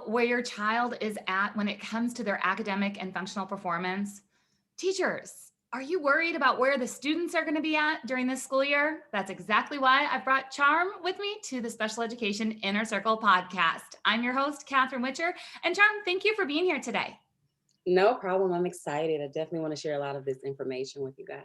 where your child is at when it comes to their academic and functional performance? Teachers, are you worried about where the students are going to be at during this school year? That's exactly why I brought Charm with me to the Special Education Inner Circle podcast. I'm your host, Catherine Witcher. And Charm, thank you for being here today. No problem. I'm excited. I definitely want to share a lot of this information with you guys.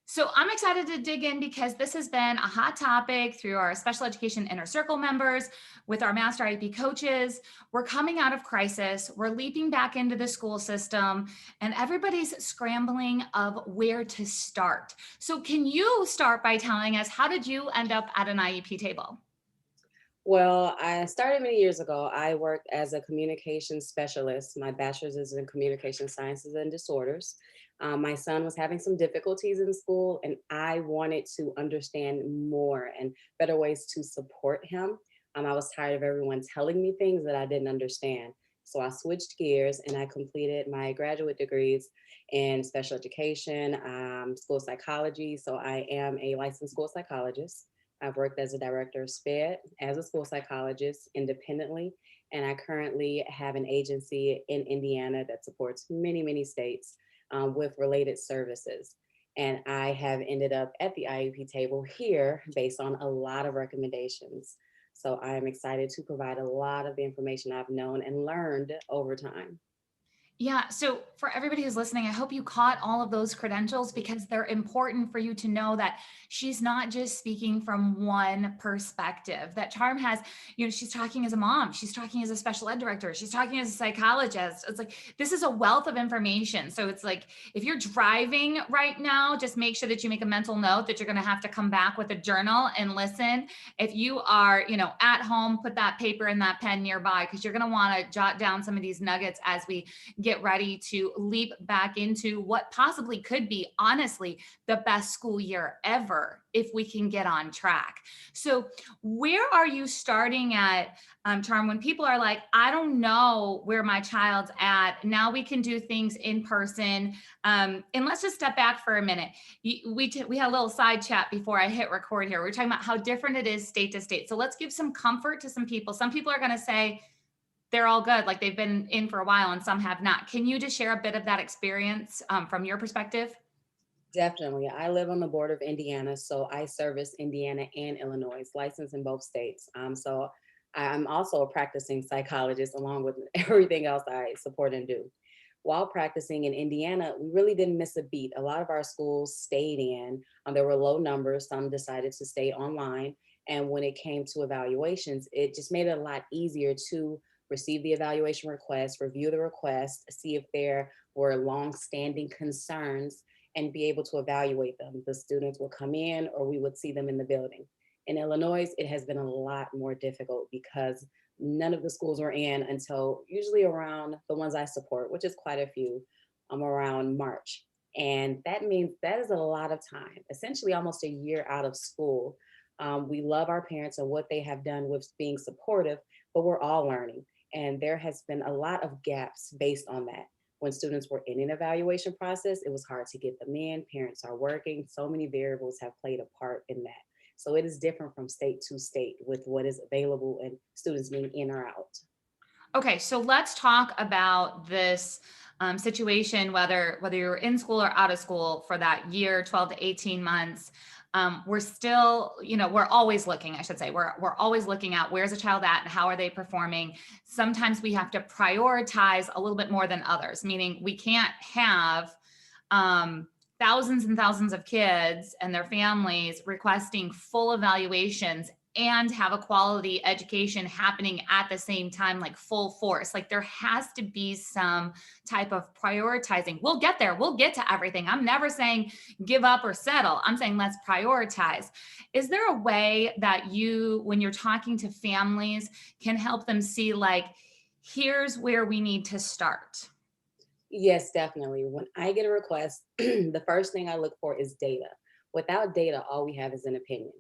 So I'm excited to dig in because this has been a hot topic through our special education inner circle members with our master IEP coaches. We're coming out of crisis. We're leaping back into the school system and everybody's scrambling of where to start. So can you start by telling us, how did you end up at an IEP table? Well, I started many years ago. I worked as a communication specialist. My bachelor's is in communication sciences and disorders. My son was having some difficulties in school, and I wanted to understand more and better ways to support him. I was tired of everyone telling me things that I didn't understand. So I switched gears and I completed my graduate degrees in special education, school psychology. So I am a licensed school psychologist. I've worked as a director of SPED, as a school psychologist independently, and I currently have an agency in Indiana that supports many, many states with related services. And I have ended up at the IEP table here based on a lot of recommendations. So I am excited to provide a lot of the information I've known and learned over time. Yeah. So for everybody who's listening, I hope you caught all of those credentials because they're important for you to know that she's not just speaking from one perspective. That Charm has, she's talking as a mom, she's talking as a special ed director, she's talking as a psychologist. It's like, this is a wealth of information. So it's like, if you're driving right now, just make sure that you make a mental note that you're going to have to come back with a journal and listen. If you are, at home, put that paper and that pen nearby because you're going to want to jot down some of these nuggets as we get ready to leap back into what possibly could be, honestly, the best school year ever if we can get on track. So where are you starting at, Charm, when people are like, I don't know where my child's at, now we can do things in person. And let's just step back for a minute. We had a little side chat before I hit record here. We're talking about how different it is state to state. So let's give some comfort to some people. Some people are going to say, they're all good, like they've been in for a while, and some have not. Can you just share a bit of that experience from your perspective? Definitely. I live on the border of Indiana, so I service Indiana and Illinois, licensed in both states. So I'm also a practicing psychologist along with everything else I support and do. While practicing in Indiana, we really didn't miss a beat. A lot of our schools stayed in. There were low numbers. Some decided to stay online. And when it came to evaluations, it just made it a lot easier to receive the evaluation request, review the request, see if there were long-standing concerns and be able to evaluate them. The students would come in or we would see them in the building. In Illinois, it has been a lot more difficult because none of the schools were in until usually around the ones I support, which is quite a few, around March. And that means that is a lot of time, essentially almost a year out of school. We love our parents and what they have done with being supportive, but we're all learning. And there has been a lot of gaps based on that. When students were in an evaluation process, it was hard to get them in. Parents are working. So many variables have played a part in that. So it is different from state to state with what is available and students being in or out. Okay, so let's talk about this situation, whether you're in school or out of school for that year, 12 to 18 months. We're still, we're always looking, I should say, we're always looking at where's a child at and how are they performing. Sometimes we have to prioritize a little bit more than others, meaning we can't have thousands and thousands of kids and their families requesting full evaluations and have a quality education happening at the same time, like full force. Like there has to be some type of prioritizing. We'll get there. We'll get to everything. I'm never saying give up or settle. I'm saying let's prioritize. Is there a way that you, when you're talking to families, can help them see like, here's where we need to start? Yes, definitely. When I get a request, the first thing I look for is data. Without data, all we have is an opinion.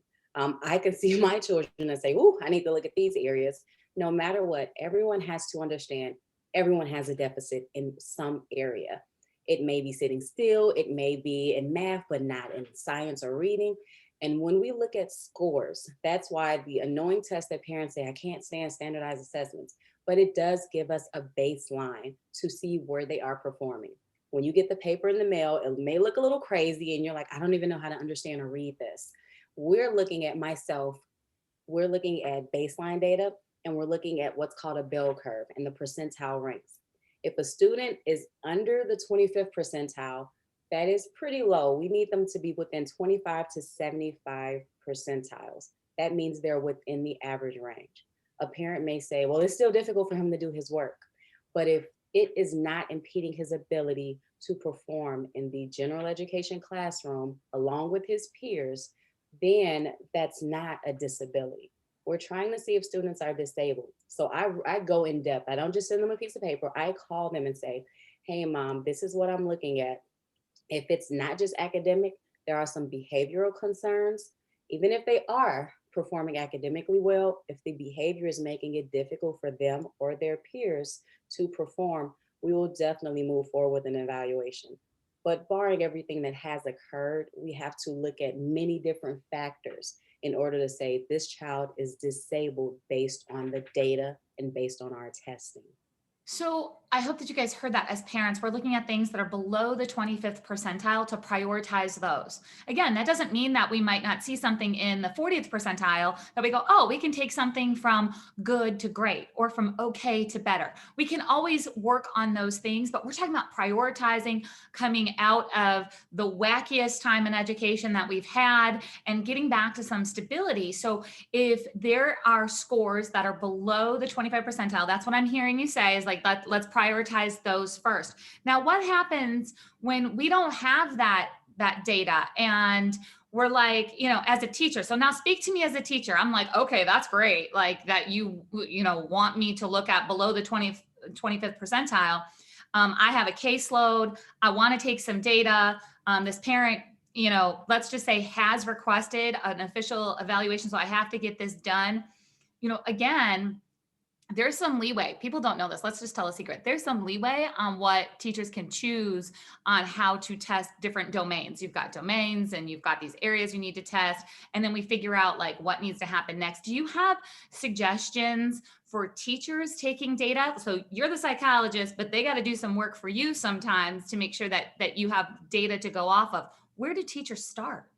I can see my children and say, "Ooh, I need to look at these areas." No matter what, everyone has to understand everyone has a deficit in some area. It may be sitting still, it may be in math, but not in science or reading. And when we look at scores, that's why the annoying test that parents say, I can't stand standardized assessments. but it does give us a baseline to see where they are performing. When you get the paper in the mail, it may look a little crazy and you're like, I don't even know how to understand or read this. We're looking at myself, we're looking at baseline data, and we're looking at what's called a bell curve and the percentile ranks. If a student is under the 25th percentile, that is pretty low. We need them to be within 25 to 75 percentiles. That means they're within the average range. A parent may say, well, it's still difficult for him to do his work. But if it is not impeding his ability to perform in the general education classroom along with his peers, then that's not a disability. We're trying to see if students are disabled. So I go in depth. I don't just send them a piece of paper. I call them and say, hey, mom, this is what I'm looking at. If it's not just academic, there are some behavioral concerns. Even if they are performing academically well, if the behavior is making it difficult for them or their peers to perform, we will definitely move forward with an evaluation. But barring everything that has occurred, we have to look at many different factors in order to say this child is disabled based on the data and based on our testing. So I hope that you guys heard that. As parents, we're looking at things that are below the 25th percentile to prioritize those. Again, that doesn't mean that we might not see something in the 40th percentile that we go, oh, we can take something from good to great or from okay to better. We can always work on those things, but we're talking about prioritizing, coming out of the wackiest time in education that we've had and getting back to some stability. So if there are scores that are below the 25 percentile, that's what I'm hearing you say is like, let's prioritize those first. Now, what happens when we don't have that data and we're like, as a teacher, so now speak to me as a teacher. I'm like, okay, that's great. Like that want me to look at below the 25th percentile. I have a caseload. I want to take some data. This parent, let's just say has requested an official evaluation. So I have to get this done. Again, there's some leeway. People don't know this. Let's just tell a secret. There's some leeway on what teachers can choose on how to test different domains. You've got domains and you've got these areas you need to test. And then we figure out like what needs to happen next. Do you have suggestions for teachers taking data? So you're the psychologist, but they got to do some work for you sometimes to make sure that you have data to go off of. Where do teachers start?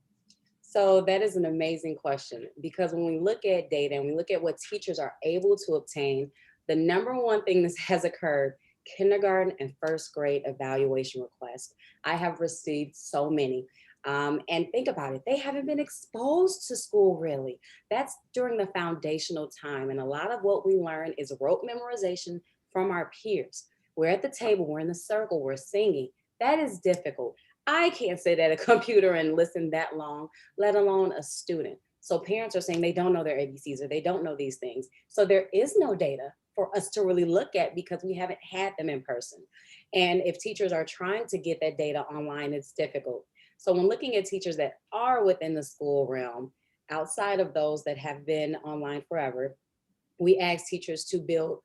So that is an amazing question, because when we look at data and we look at what teachers are able to obtain, the number one thing that has occurred, kindergarten and first grade evaluation requests. I have received so many. And think about it, they haven't been exposed to school really. That's during the foundational time. And a lot of what we learn is rote memorization from our peers. We're at the table, we're in the circle, we're singing. That is difficult. I can't sit at a computer and listen that long, let alone a student. So parents are saying they don't know their ABCs or they don't know these things. So there is no data for us to really look at because we haven't had them in person. And if teachers are trying to get that data online, it's difficult. So when looking at teachers that are within the school realm, outside of those that have been online forever, we ask teachers to build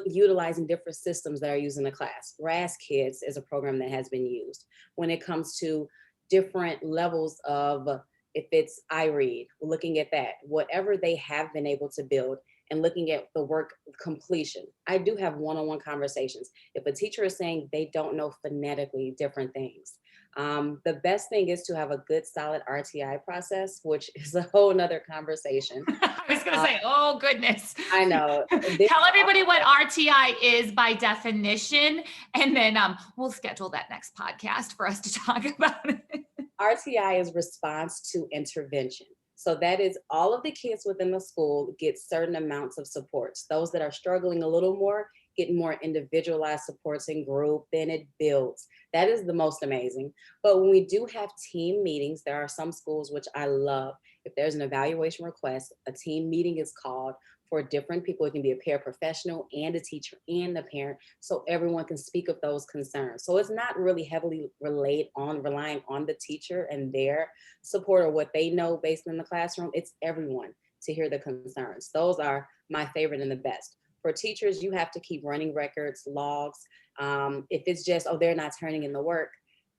utilizing different systems that are used in the class. RAS Kids is a program that has been used. When it comes to different levels of, if it's iRead, looking at that, whatever they have been able to build and looking at the work completion. I do have one-on-one conversations. If a teacher is saying they don't know phonetically different things, the best thing is to have a good solid RTI process, which is a whole nother conversation. I was going to say, oh goodness. I know. Tell everybody what RTI is by definition, and then we'll schedule that next podcast for us to talk about it. RTI is response to intervention. So that is all of the kids within the school get certain amounts of supports. Those that are struggling a little more get more individualized supports in group, then it builds. That is the most amazing. But when we do have team meetings, there are some schools which I love. If there's an evaluation request, a team meeting is called for different people. It can be a paraprofessional and a teacher and a parent, so everyone can speak of those concerns. So it's not really heavily relying on the teacher and their support or what they know based in the classroom. It's everyone to hear the concerns. Those are my favorite and the best. For teachers, you have to keep running records, logs. If it's just, oh, they're not turning in the work,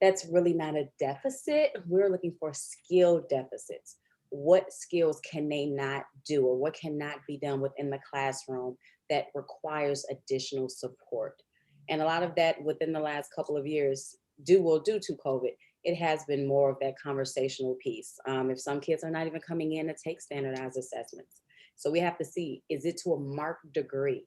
that's really not a deficit. We're looking for skill deficits. What skills can they not do or what cannot be done within the classroom that requires additional support. And a lot of that within the last couple of years, due to COVID, it has been more of that conversational piece. If some kids are not even coming in to take standardized assessments. So we have to see, is it to a marked degree?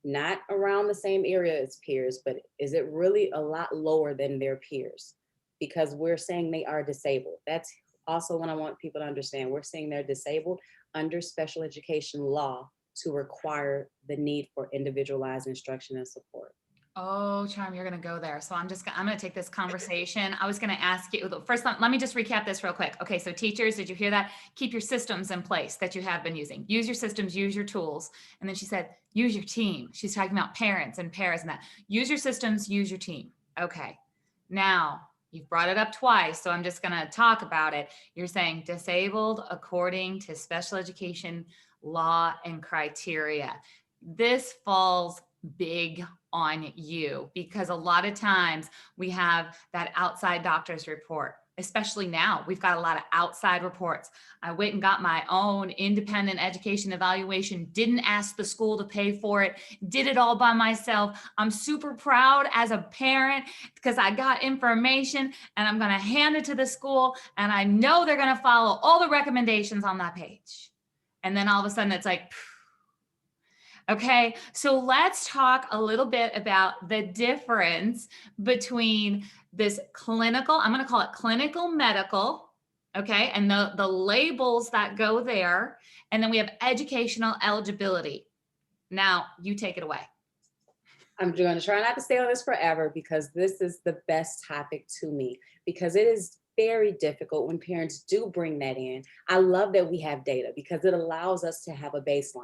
Not around the same area as peers, but is it really a lot lower than their peers? Because we're saying they are disabled. That's also what I want people to understand. We're saying they're disabled under special education law to require the need for individualized instruction and support. Oh, Charm, you're going to go there. So I'm going to take this conversation. I was going to ask you first, let me just recap this real quick. Okay. So teachers, did you hear that? Keep your systems in place that you have been using. Use your systems, use your tools. And then she said, use your team. She's talking about parents and pairs and that. Use your systems, use your team. Okay. Now you've brought it up twice. So I'm just going to talk about it. You're saying disabled according to special education law and criteria. This falls big on you because a lot of times we have that outside doctor's report. Especially now, we've got a lot of outside reports. I went and got my own independent education evaluation, didn't ask the school to pay for it, did it all by myself. I'm super proud as a parent because I got information and I'm going to hand it to the school and I know they're going to follow all the recommendations on that page. And then all of a sudden it's like, okay, so let's talk a little bit about the difference between this clinical, I'm going to call it clinical medical, okay, and the labels that go there. And then we have educational eligibility. Now, you take it away. I'm going to try not to stay on this forever because this is the best topic to me because it is very difficult when parents do bring that in. I love that we have data because it allows us to have a baseline.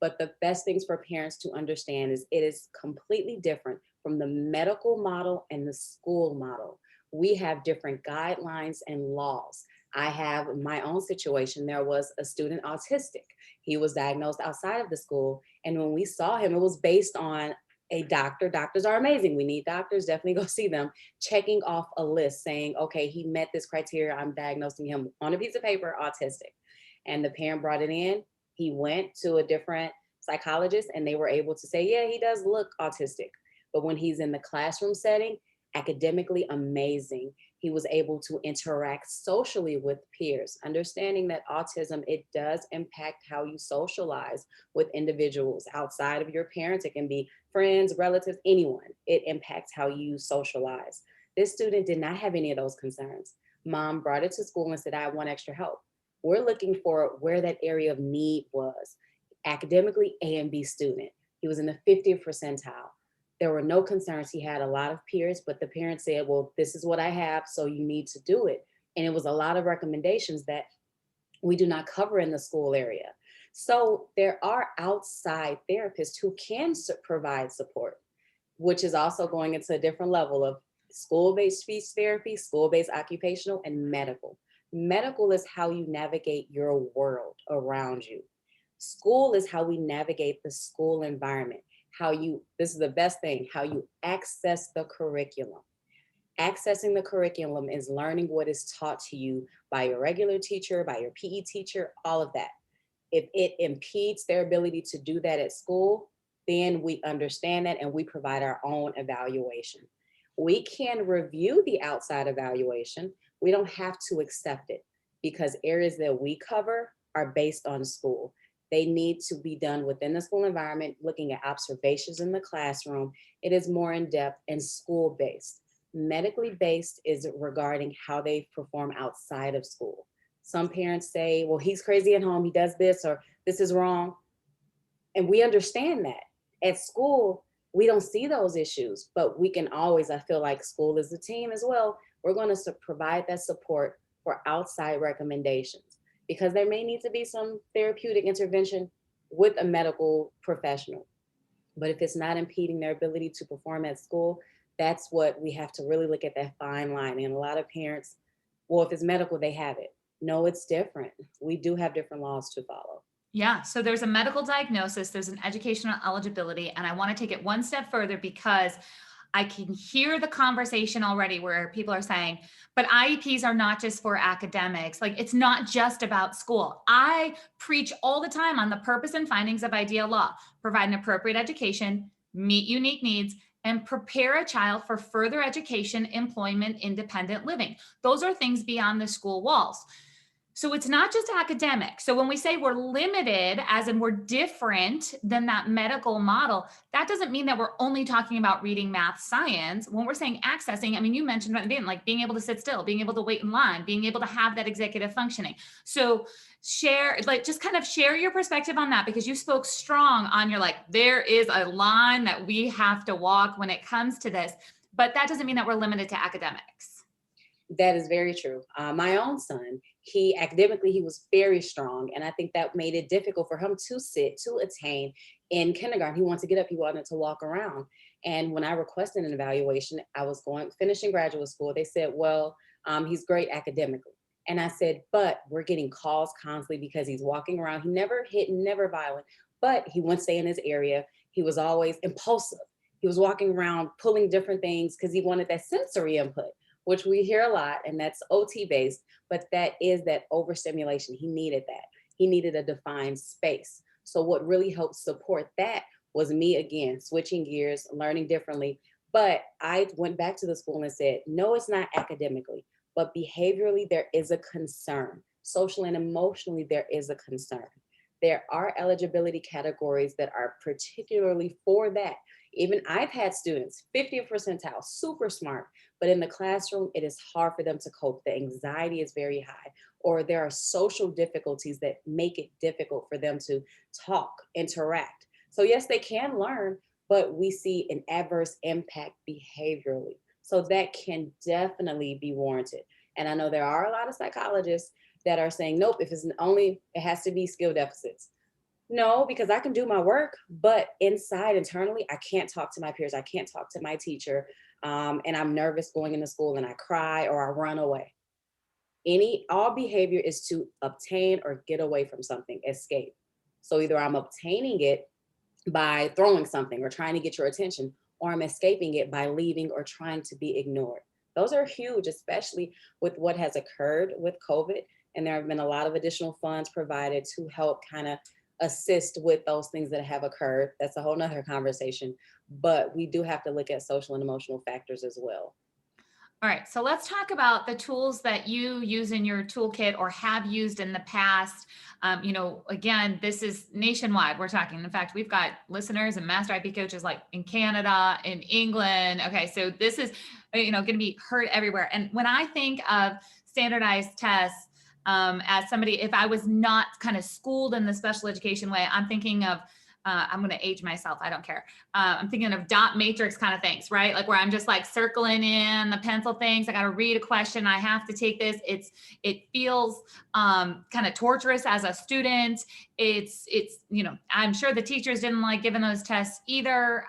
But the best things for parents to understand is it is completely different from the medical model and the school model. We have different guidelines and laws. I have my own situation. There was a student autistic. He was diagnosed outside of the school. And when we saw him, it was based on a doctor. Doctors are amazing. We need doctors, definitely go see them, checking off a list saying, okay, he met this criteria. I'm diagnosing him on a piece of paper, autistic. And the parent brought it in. He went to a different psychologist and they were able to say, yeah, he does look autistic. But when he's in the classroom setting, academically amazing. He was able to interact socially with peers, understanding that autism, it does impact how you socialize with individuals outside of your parents. It can be friends, relatives, anyone. It impacts how you socialize. This student did not have any of those concerns. Mom brought it to school and said, I want extra help. We're looking for where that area of need was. Academically, A and B student. He was in the 50th percentile. There were no concerns. He had a lot of peers, but the parents said, well, this is what I have, so you need to do it. And it was a lot of recommendations that we do not cover in the school area. So there are outside therapists who can provide support, which is also going into a different level of school-based speech therapy, school-based occupational, and medical. Medical is how you navigate your world around you. School is how we navigate the school environment, this is the best thing, how you access the curriculum. Accessing the curriculum is learning what is taught to you by your regular teacher, by your PE teacher, all of that. If it impedes their ability to do that at school, then we understand that and we provide our own evaluation. We can review the outside evaluation. We don't have to accept it because areas that we cover are based on school. They need to be done within the school environment, looking at observations in the classroom. It is more in depth and school-based. Medically based is regarding how they perform outside of school. Some parents say, well, he's crazy at home, he does this, or this is wrong. And we understand that. At school, we don't see those issues, but we can always, I feel like school is a team as well. We're going to provide that support for outside recommendations, because there may need to be some therapeutic intervention with a medical professional. But if it's not impeding their ability to perform at school, that's what we have to really look at, that fine line. And a lot of parents, well, if it's medical, they have it. No, it's different. We do have different laws to follow. Yeah. So there's a medical diagnosis, there's an educational eligibility, and I want to take it one step further because I can hear the conversation already where people are saying, but IEPs are not just for academics. Like, it's not just about school. I preach all the time on the purpose and findings of ideal law: provide an appropriate education, meet unique needs, and prepare a child for further education, employment, independent living. Those are things beyond the school walls. So it's not just academic. So when we say we're limited, as in we're different than that medical model, that doesn't mean that we're only talking about reading, math, science. When we're saying accessing, I mean, you mentioned at the beginning, like being able to sit still, being able to wait in line, being able to have that executive functioning. So share, like, just kind of share your perspective on that, because you spoke strong on, you're like, there is a line that we have to walk when it comes to this, but that doesn't mean that we're limited to academics. That is very true. My own son, he academically, he was very strong. And I think that made it difficult for him to sit, to attain in kindergarten. He wanted to get up, he wanted to walk around. And when I requested an evaluation, I was finishing graduate school. They said, well, he's great academically. And I said, but we're getting calls constantly because he's walking around. He never hit, never violent, but he wouldn't stay in his area. He was always impulsive. He was walking around pulling different things because he wanted that sensory input, which we hear a lot, and that's OT based, but that is that overstimulation. He needed that. He needed a defined space. So what really helped support that was me, again, switching gears, learning differently. But I went back to the school and said, no, it's not academically, but behaviorally, there is a concern. Social and emotionally, there is a concern. There are eligibility categories that are particularly for that. Even I've had students, 50th percentile, super smart, but in the classroom, it is hard for them to cope. The anxiety is very high, or there are social difficulties that make it difficult for them to talk, interact. So, yes, they can learn, but we see an adverse impact behaviorally. So, that can definitely be warranted. And I know there are a lot of psychologists that are saying, nope, if it's only, it has to be skill deficits. No, because I can do my work, but inside, internally, I can't talk to my peers. I can't talk to my teacher. And I'm nervous going into school and I cry or I run away. All behavior is to obtain or get away from something, escape. So either I'm obtaining it by throwing something or trying to get your attention, or I'm escaping it by leaving or trying to be ignored. Those are huge, especially with what has occurred with COVID. And there have been a lot of additional funds provided to help kind of assist with those things that have occurred. That's a whole nother conversation. But we do have to look at social and emotional factors as well. All right, so let's talk about the tools that you use in your toolkit or have used in the past. Again, this is nationwide. We're talking. In fact, we've got listeners and master IP coaches like in Canada, in England. Okay, so this is, going to be heard everywhere. And when I think of standardized tests, as somebody, if I was not kind of schooled in the special education way, I'm thinking of I'm going to age myself. I don't care. I'm thinking of dot matrix kind of things, right? Like where I'm just like circling in the pencil things. I got to read a question. I have to take this. It feels kind of torturous as a student. I'm sure the teachers didn't like giving those tests either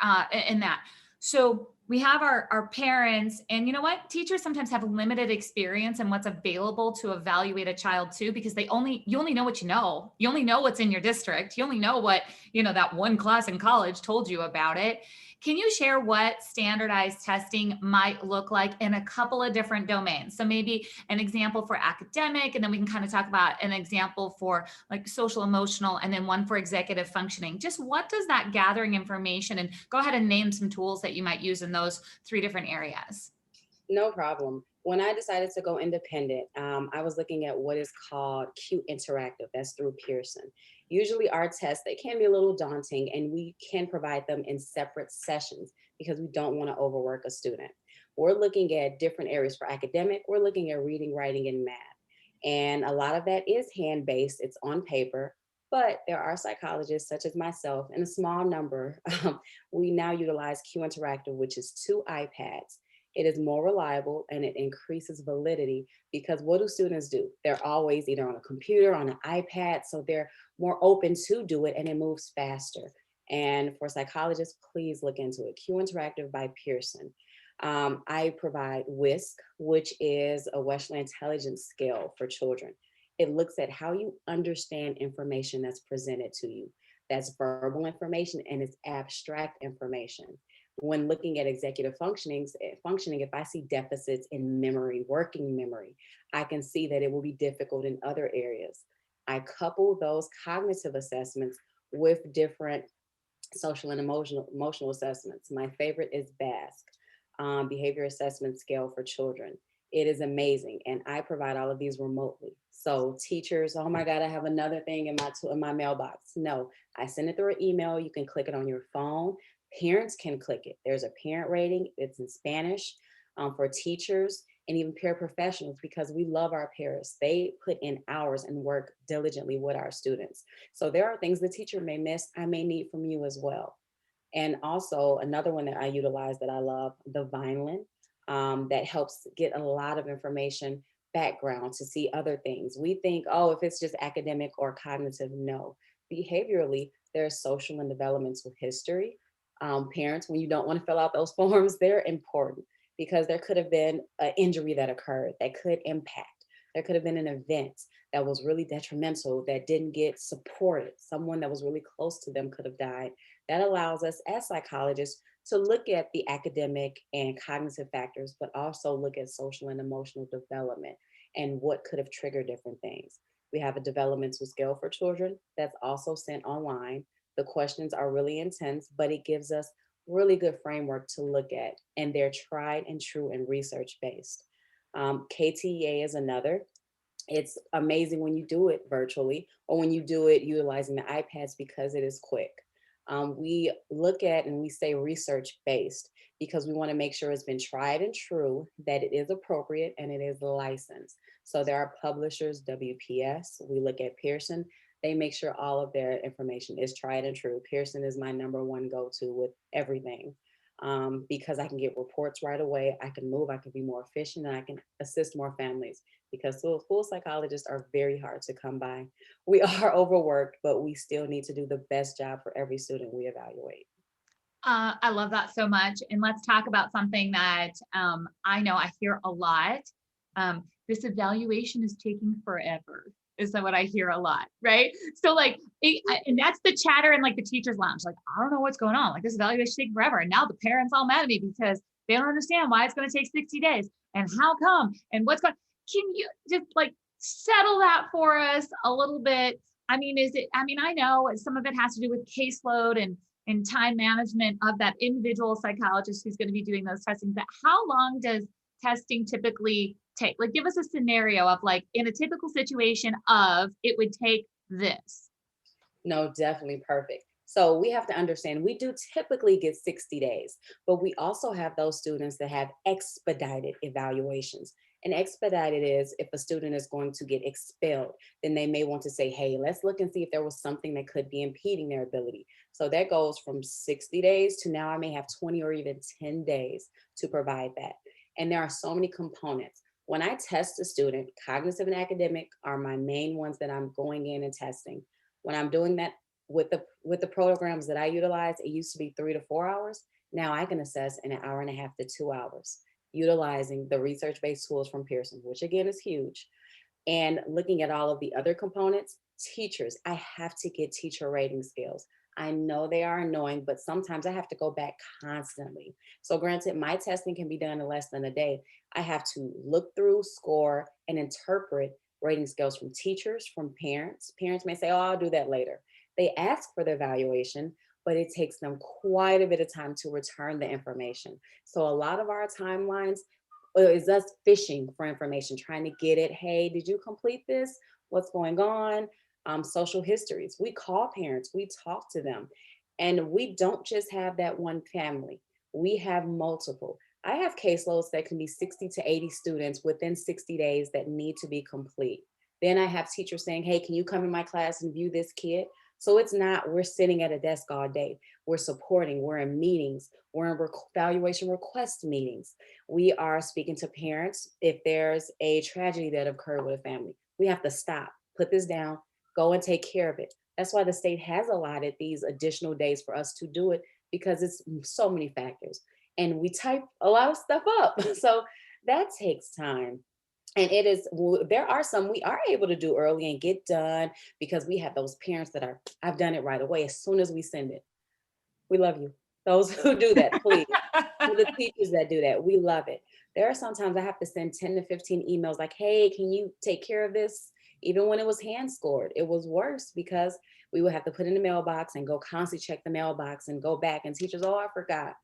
in that. So we have our parents, and you know what? Teachers sometimes have limited experience in what's available to evaluate a child too, because you only know what you know. You only know what's in your district. You only know what, that one class in college told you about it. Can you share what standardized testing might look like in a couple of different domains? So maybe an example for academic, and then we can kind of talk about an example for like social emotional, and then one for executive functioning. Just what does that gathering information, and go ahead and name some tools that you might use in those three different areas. No problem. When I decided to go independent, I was looking at what is called Q Interactive. That's through Pearson. Usually our tests, they can be a little daunting, and we can provide them in separate sessions because we don't want to overwork a student. We're looking at different areas for academic. We're looking at reading, writing, and math. And a lot of that is hand-based. It's on paper, but there are psychologists such as myself and a small number. We now utilize Q Interactive, which is 2 iPads. It is more reliable and it increases validity because what do students do? They're always either on a computer, on an iPad, so they're more open to do it and it moves faster. And for psychologists, please look into it. Q Interactive by Pearson. I provide WISC, which is a Western Intelligence Scale for children. It looks at how you understand information that's presented to you. That's verbal information and it's abstract information. When looking at executive functioning, if I see deficits in memory, working memory, I can see that it will be difficult in other areas. I couple those cognitive assessments with different social and emotional assessments. My favorite is BASC, Behavior Assessment Scale for Children. It is amazing, and I provide all of these remotely. So teachers, oh my God, I have another thing in my mailbox. No, I send it through an email. You can click it on your phone. Parents can click it. There's a parent rating. It's in Spanish for teachers and even paraprofessionals, because we love our paras. They put in hours and work diligently with our students. So there are things the teacher may miss, I may need from you as well. And also another one that I utilize that I love, the Vineland, that helps get a lot of information background to see other things. We think, oh, if it's just academic or cognitive, no. Behaviorally, there's social and developmental history. Parents, when you don't want to fill out those forms, they're important because there could have been an injury that occurred that could impact. There could have been an event that was really detrimental that didn't get supported. Someone that was really close to them could have died. That allows us as psychologists to look at the academic and cognitive factors, but also look at social and emotional development and what could have triggered different things. We have a developmental scale for children that's also sent online. The questions are really intense, but it gives us really good framework to look at, and they're tried and true and research based. KTEA is another. It's amazing when you do it virtually or when you do it utilizing the iPads because it is quick. We look at and we say research based because we want to make sure it's been tried and true, that it is appropriate and it is licensed. So there are publishers, WPS, we look at Pearson, they make sure all of their information is tried and true. Pearson is my number one go-to with everything. Because I can get reports right away, I can move, I can be more efficient, and I can assist more families because school psychologists are very hard to come by. We are overworked, but we still need to do the best job for every student we evaluate. I love that so much. And let's talk about something that I know I hear a lot. This evaluation is taking forever, is what I hear a lot, right? So like, and that's the chatter in like the teacher's lounge. Like, I don't know what's going on. Like this evaluation is taking forever. And now the parents all mad at me because they don't understand why it's going to take 60 days and how come and what's going. Can you just like settle that for us a little bit? I mean, I know some of it has to do with caseload and time management of that individual psychologist who's going to be doing those testing. But how long does testing typically take? Like, give us a scenario of like in a typical situation of it would take this. No, definitely perfect. So we have to understand we do typically get 60 days, but we also have those students that have expedited evaluations. And expedited is if a student is going to get expelled, then they may want to say, hey, let's look and see if there was something that could be impeding their ability. So that goes from 60 days to now I may have 20 or even 10 days to provide that. And there are so many components. When I test a student, cognitive and academic are my main ones that I'm going in and testing. When I'm doing that with the programs that I utilize, it used to be 3 to 4 hours. Now I can assess in an hour and a half to 2 hours, utilizing the research-based tools from Pearson, which again is huge. And looking at all of the other components, teachers, I have to get teacher rating scales. I know they are annoying, but sometimes I have to go back constantly. So granted, my testing can be done in less than a day. I have to look through, score, and interpret rating scales from teachers, from parents. Parents may say, oh, I'll do that later. They ask for the evaluation, but it takes them quite a bit of time to return the information. So a lot of our timelines is us fishing for information, trying to get it. Hey, did you complete this? What's going on? Social histories. We call parents, we talk to them, and we don't just have that one family. We have multiple. I have caseloads that can be 60 to 80 students within 60 days that need to be complete. Then I have teachers saying, hey, can you come in my class and view this kid? So it's not, we're sitting at a desk all day. We're supporting, we're in meetings, we're in evaluation request meetings. We are speaking to parents if there's a tragedy that occurred with a family. We have to stop, put this down, go and take care of it. That's why the state has allotted these additional days for us to do it, because it's so many factors. And we type a lot of stuff up. So that takes time. And it is, there are some we are able to do early and get done because we have those parents that are, I've done it right away as soon as we send it. We love you. Those who do that, please. For the teachers that do that, we love it. There are sometimes I have to send 10 to 15 emails like, hey, can you take care of this? Even when it was hand scored, it was worse because we would have to put in the mailbox and go constantly check the mailbox and go back and teachers, oh, I forgot.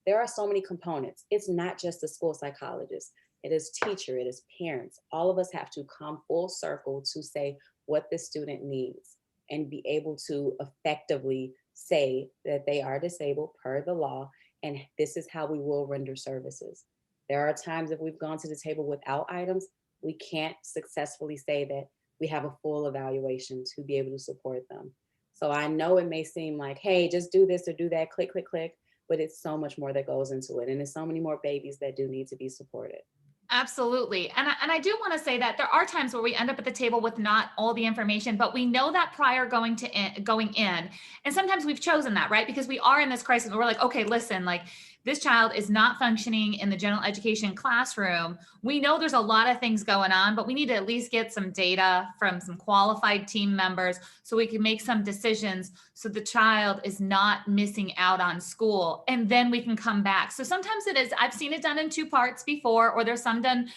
There are so many components. It's not just the school psychologist. It is teacher, it is parents. All of us have to come full circle to say what the student needs and be able to effectively say that they are disabled per the law, and this is how we will render services. There are times if we've gone to the table without items, we can't successfully say that we have a full evaluation to be able to support them. So I know it may seem like, hey, just do this or do that, click, click, click, but it's so much more that goes into it. And there's so many more babies that do need to be supported. Absolutely. And I do want to say that there are times where we end up at the table with not all the information, but we know that prior going in. And sometimes we've chosen that, right? Because we are in this crisis. We're like, okay, listen, like this child is not functioning in the general education classroom. We know there's a lot of things going on, but we need to at least get some data from some qualified team members so we can make some decisions so the child is not missing out on school. And then we can come back. So sometimes it is, I've seen it done in two parts before, or there's some done,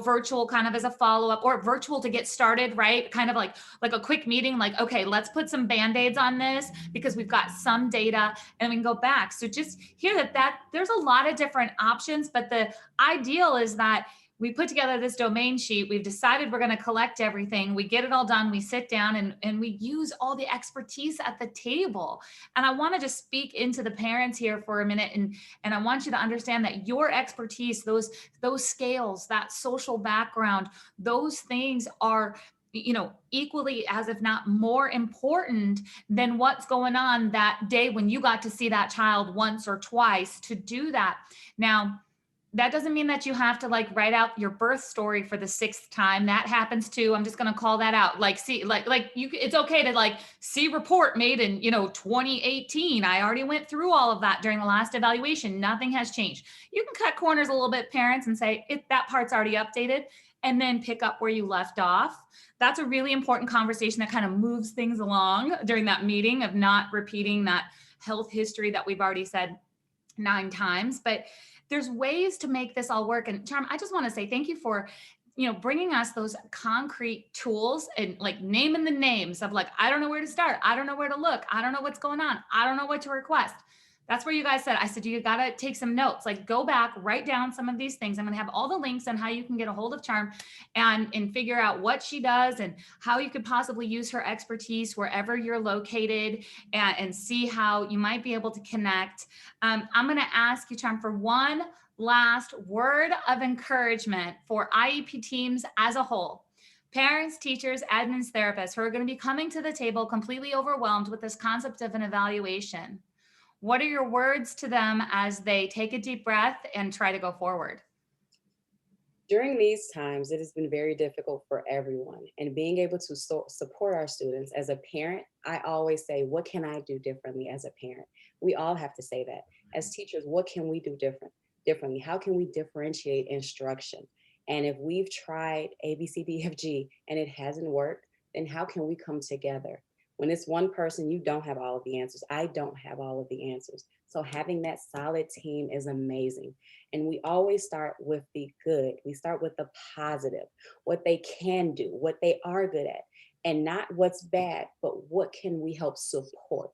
virtual kind of as a follow-up, or virtual to get started, right? Kind of like a quick meeting, like, okay, let's put some band-aids on this because we've got some data and we can go back. So just hear that there's a lot of different options, but the ideal is that we put together this domain sheet. We've decided we're going to collect everything. We get it all done. We sit down and we use all the expertise at the table. And I want to just speak into the parents here for a minute. And I want you to understand that your expertise, those scales, that social background, those things are equally as if not more important than what's going on that day when you got to see that child once or twice to do that. Now, that doesn't mean that you have to like write out your birth story for the sixth time. That happens too. I'm just going to call that out. Like, see, like you, it's okay to like see report made in, 2018. I already went through all of that during the last evaluation. Nothing has changed. You can cut corners a little bit, parents, and say that part's already updated, and then pick up where you left off. That's a really important conversation that kind of moves things along during that meeting of not repeating that health history that we've already said 9 times. But there's ways to make this all work. And Charm, I just want to say thank you for, bringing us those concrete tools and like naming the names of like, I don't know where to start. I don't know where to look. I don't know what's going on. I don't know what to request. That's where you guys said, I said, you got to take some notes, like go back, write down some of these things. I'm going to have all the links on how you can get a hold of Charm and figure out what she does and how you could possibly use her expertise wherever you're located and see how you might be able to connect. I'm going to ask you, Charm, for one last word of encouragement for IEP teams as a whole. Parents, teachers, admins, therapists who are going to be coming to the table completely overwhelmed with this concept of an evaluation. What are your words to them as they take a deep breath and try to go forward? During these times, it has been very difficult for everyone. And being able to support our students as a parent, I always say, what can I do differently as a parent? We all have to say that. As teachers, what can we do differently? How can we differentiate instruction? And if we've tried A, B, C, D, F, G, and it hasn't worked, then how can we come together? When it's one person, you don't have all of the answers. I don't have all of the answers. So having that solid team is amazing. And we always start with the good. We start with the positive, what they can do, what they are good at, and not what's bad, but what can we help support?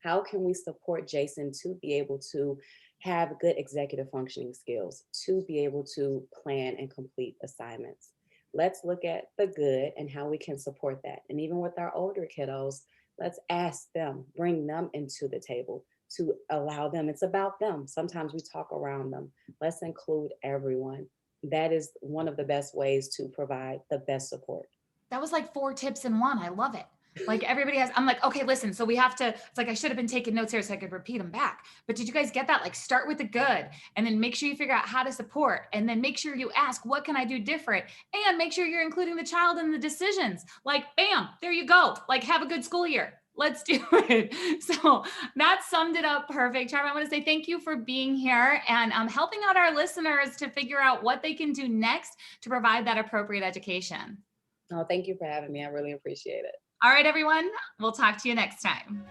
How can we support Jason to be able to have good executive functioning skills, to be able to plan and complete assignments? Let's look at the good and how we can support that. And even with our older kiddos, let's ask them, bring them into the table to allow them. It's about them. Sometimes we talk around them. Let's include everyone. That is one of the best ways to provide the best support. That was like 4 tips in one. I love it. Like everybody has, I'm like, okay, listen, so we have to, it's like, I should have been taking notes here so I could repeat them back. But did you guys get that? Like start with the good and then make sure you figure out how to support and then make sure you ask, what can I do different? And make sure you're including the child in the decisions. Like, bam, there you go. Like have a good school year. Let's do it. So that summed it up perfect. Charm, I want to say thank you for being here and helping out our listeners to figure out what they can do next to provide that appropriate education. Oh, thank you for having me. I really appreciate it. All right, everyone. We'll talk to you next time.